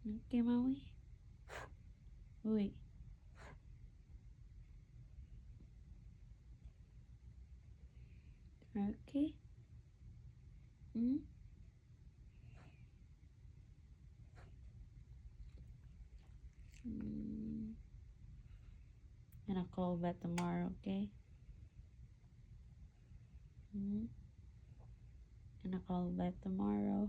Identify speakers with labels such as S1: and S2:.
S1: Okay, Maui? Wait. Okay. Hmm? Mm. And I'll call back tomorrow, okay? Hmm? And I'll call back tomorrow.